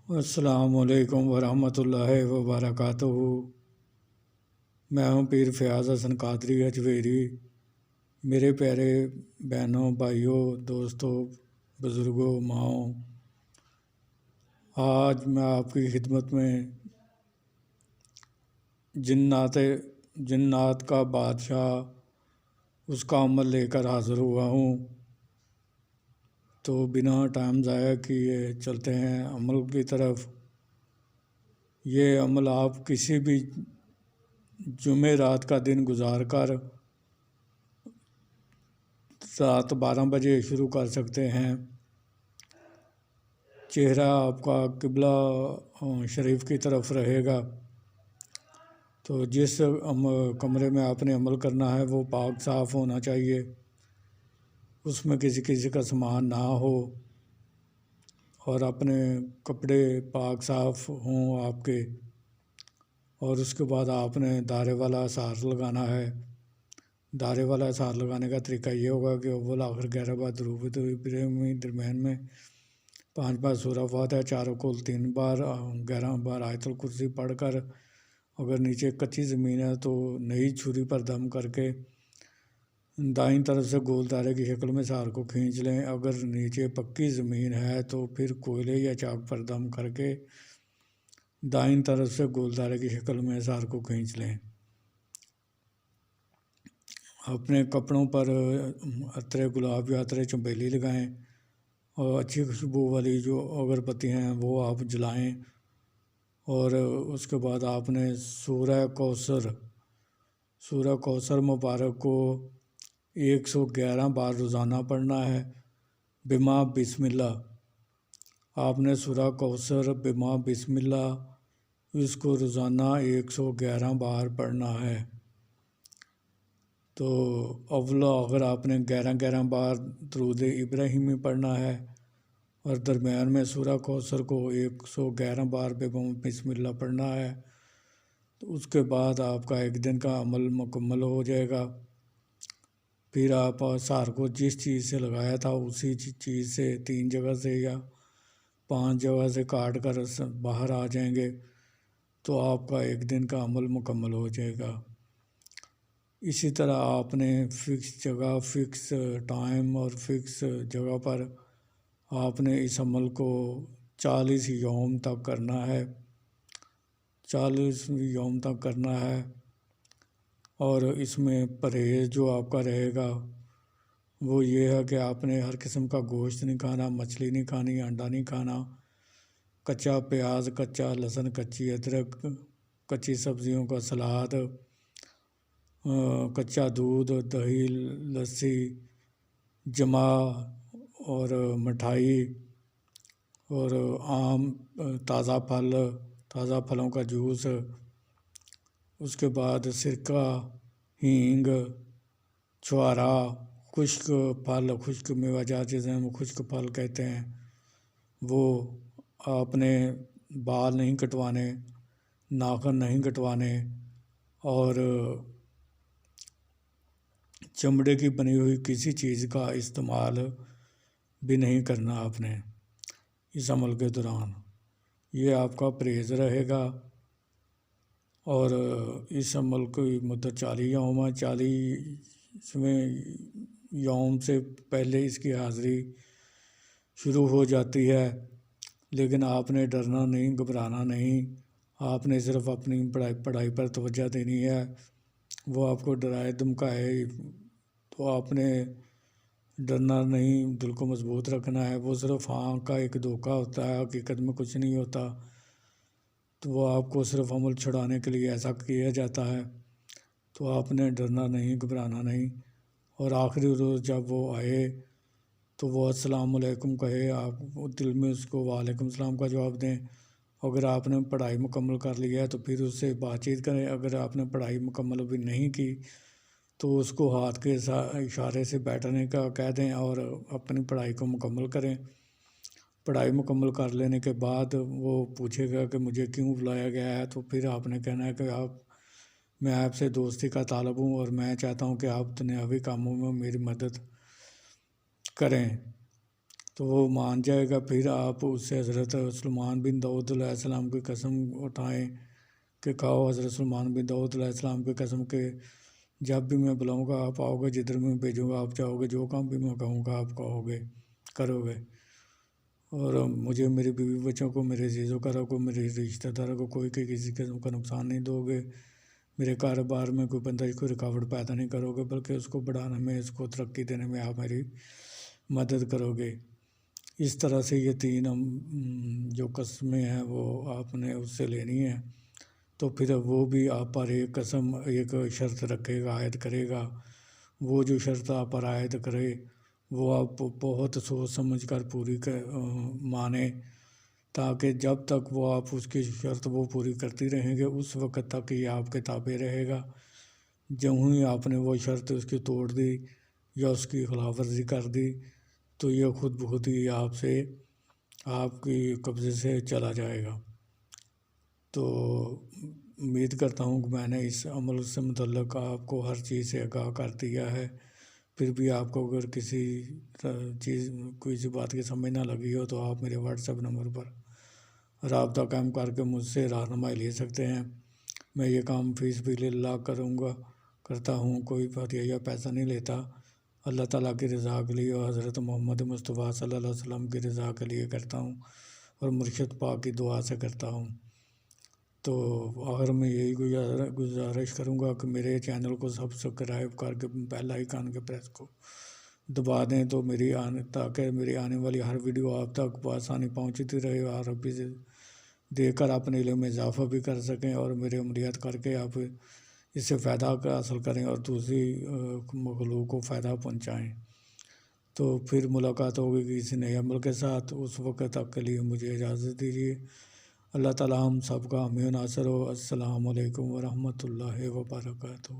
السلام علیکم ورحمۃ اللہ وبرکاتہ۔ میں ہوں پیر فیاض حسن قادری اجویری۔ میرے پیارے بہنوں، بھائیوں، دوستوں، بزرگوں، ماؤں، آج میں آپ کی خدمت میں جنات کا بادشاہ اس کا عمل لے کر حاضر ہوا ہوں۔ تو بنا ٹائم ضائع کیے چلتے ہیں عمل کی طرف۔ یہ عمل آپ کسی بھی جمعرات کا دن گزار کر رات 12 بجے شروع کر سکتے ہیں۔ چہرہ آپ کا قبلہ شریف کی طرف رہے گا۔ تو جس کمرے میں آپ نے عمل کرنا ہے وہ پاک صاف ہونا چاہیے، اس میں کسی کا سامان نہ ہو، اور اپنے کپڑے پاک صاف ہوں آپ کے۔ اور اس کے بعد آپ نے دائرے والا اثار لگانا ہے۔ دائرے والا اثار لگانے کا طریقہ یہ ہوگا کہ اول آخر 11 بار درود ابراہیم، درمیان میں 5 بار سورہ فاتحہ، 4 کل 3 بار، 11 بار آیت الکرسی پڑھ کر، اگر نیچے کچی زمین ہے تو نئی چھری پر دم کر کے دائیں طرف سے گول دائرے کی شکل میں اثار کو کھینچ لیں۔ اگر نیچے پکی زمین ہے تو پھر کوئلے یا چاک پر دم کر کے دائیں طرف سے گول دائرے کی شکل میں اثار کو کھینچ لیں۔ اپنے کپڑوں پر عطر گلاب یا عطر چنبیلی لگائیں، اور اچھی خوشبو والی جو اگربتی ہیں وہ آپ جلائیں۔ اور اس کے بعد آپ نے سورہ کوثر مبارک کو 111 بار روزانہ پڑھنا ہے بما بسم اللہ۔ آپ نے سورہ کوثر بما بسم اللہ اس کو روزانہ 111 بار پڑھنا ہے۔ تو اولا اگر آپ نے 11 بار درود ابراہیمی پڑھنا ہے، اور درمیان میں سورہ کوثر کو 111 بار بسم اللہ پڑھنا ہے، تو اس کے بعد آپ کا ایک دن کا عمل مکمل ہو جائے گا۔ پھر آپ اثار کو جس چیز سے لگایا تھا اسی چیز سے 3 جگہ سے یا 5 جگہ سے کاٹ کر باہر آ جائیں گے، تو آپ کا ایک دن کا عمل مکمل ہو جائے گا۔ اسی طرح آپ نے فکس جگہ، فکس ٹائم اور فکس جگہ پر آپ نے اس عمل کو 40 یوم تک کرنا ہے۔ 40 یوم تک کرنا ہے، اور اس میں پرہیز جو آپ کا رہے گا وہ یہ ہے کہ آپ نے ہر قسم کا گوشت نہیں کھانا، مچھلی نہیں کھانی، انڈا نہیں کھانا، کچا پیاز، کچا لہسن، کچی ادرک، کچی سبزیوں کا سلاد، کچا دودھ، دہی، لسی، جما اور مٹھائی، اور آم، تازہ پھلوں کا جوس، اس کے بعد سرکہ، ہینگ، چھوارا، خشک پھل، خشک میوہ جات جسے ہم خشک پھل کہتے ہیں، وہ آپ نے بال نہیں کٹوانے، ناخن نہیں کٹوانے، اور چمڑے کی بنی ہوئی کسی چیز کا استعمال بھی نہیں کرنا آپ نے اس عمل کے دوران۔ یہ آپ کا پرہیز رہے گا۔ اور اس عمل کی مدت 40 یوم ہے۔ 40ویں یوم سے پہلے اس کی حاضری شروع ہو جاتی ہے، لیکن آپ نے ڈرنا نہیں، گھبرانا نہیں۔ آپ نے صرف اپنی پڑھائی پر توجہ دینی ہے۔ وہ آپ کو ڈرائے دھمکائے تو آپ نے ڈرنا نہیں، دل کو مضبوط رکھنا ہے۔ وہ صرف ہاں کا ایک دھوکہ ہوتا ہے، حقیقت میں کچھ نہیں ہوتا۔ تو وہ آپ کو صرف عمل چھڑانے کے لیے ایسا کیا جاتا ہے۔ تو آپ نے ڈرنا نہیں، گھبرانا نہیں۔ اور آخری روز جب وہ آئے تو وہ السلام علیکم کہے، آپ دل میں اس کو وعلیکم السلام کا جواب دیں۔ اگر آپ نے پڑھائی مکمل کر لی ہے تو پھر اس سے بات چیت کریں۔ اگر آپ نے پڑھائی مکمل ابھی نہیں کی تو اس کو ہاتھ کے اشارے سے بیٹھنے کا کہہ دیں اور اپنی پڑھائی کو مکمل کریں۔ پڑھائی مکمل کر لینے کے بعد وہ پوچھے گا کہ مجھے کیوں بلایا گیا ہے، تو پھر آپ نے کہنا ہے کہ میں آپ سے دوستی کا طالب ہوں، اور میں چاہتا ہوں کہ آپ دنیاوی کاموں میں میری مدد کریں۔ تو وہ مان جائے گا۔ پھر آپ اس سے حضرت سلیمان بن داؤد علیہ السلام کی قسم اٹھائیں کہ کہو حضرت سلیمان بن داؤد علیہ السلام کی قسم کہ جب بھی میں بلاؤں گا آپ آؤ گے، جدھر میں بھیجوں گا آپ جاؤ گے، جو کام بھی میں کہوں گا آپ کہو گے، کرو گے، اور مجھے، میری بیوی بچوں کو، میرے عزیزوں کرو کو، میرے رشتہ داروں کو کوئی کسی قسم کا نقصان نہیں دو گے، میرے کاروبار میں کوئی بندش، کوئی رکاوٹ پیدا نہیں کرو گے، بلکہ اس کو بڑھانے میں، اس کو ترقی دینے میں آپ میری مدد کرو گے۔ اس طرح سے یہ تین جو قسمیں ہیں وہ آپ نے اس سے لینی ہیں۔ تو پھر وہ بھی آپ پر ایک قسم، ایک شرط رکھے گا، عائد کرے گا۔ وہ جو شرط آپ پر عائد کرے وہ آپ بہت سوچ سمجھ کر پوری مانیں، تاکہ جب تک وہ آپ اس کی شرط وہ پوری کرتی رہیں گے اس وقت تک یہ آپ کے تابع رہے گا۔ جب ہی آپ نے وہ شرط اس کی توڑ دی یا اس کی خلاف ورزی کر دی تو یہ خود بخود ہی آپ سے، آپ کی قبضے سے چلا جائے گا۔ تو امید کرتا ہوں کہ میں نے اس عمل سے متعلق آپ کو ہر چیز سے آگاہ کر دیا ہے۔ پھر بھی آپ کو اگر کسی کوئی سی بات کی سمجھ نہ لگی ہو تو آپ میرے واٹس ایپ نمبر پر رابطہ قائم کر کے مجھ سے رہنمائی لے سکتے ہیں۔ میں یہ کام فیس بھی اللہ کرتا ہوں، کوئی فاتحہ یا پیسہ نہیں لیتا، اللہ تعالیٰ کی رضا کے لیے اور حضرت محمد مصطفیٰ صلی اللہ علیہ وسلم کی رضا کے لیے کرتا ہوں اور مرشد پاک کی دعا سے کرتا ہوں۔ تو آخر میں یہی گزارش کروں گا کہ میرے چینل کو سبسکرائب کر کے بیل آئیکن کے پریس کو دبا دیں تو تاکہ میری آنے والی ہر ویڈیو آپ تک بآسانی پہنچتی رہے اور عربی سے دیکھ کر اپنے علم میں اضافہ بھی کر سکیں اور میرے عملیات کر کے آپ اس سے فائدہ حاصل کریں اور دوسری مخلوق کو فائدہ پہنچائیں۔ تو پھر ملاقات ہوگی کسی نئے عمل کے ساتھ، اس وقت تک کے لیے مجھے اجازت دیجیے۔ اللہ تعالیٰ ہم سب کا حامی و ناصر ہو۔ السلام علیکم ورحمۃ اللہ وبرکاتہ۔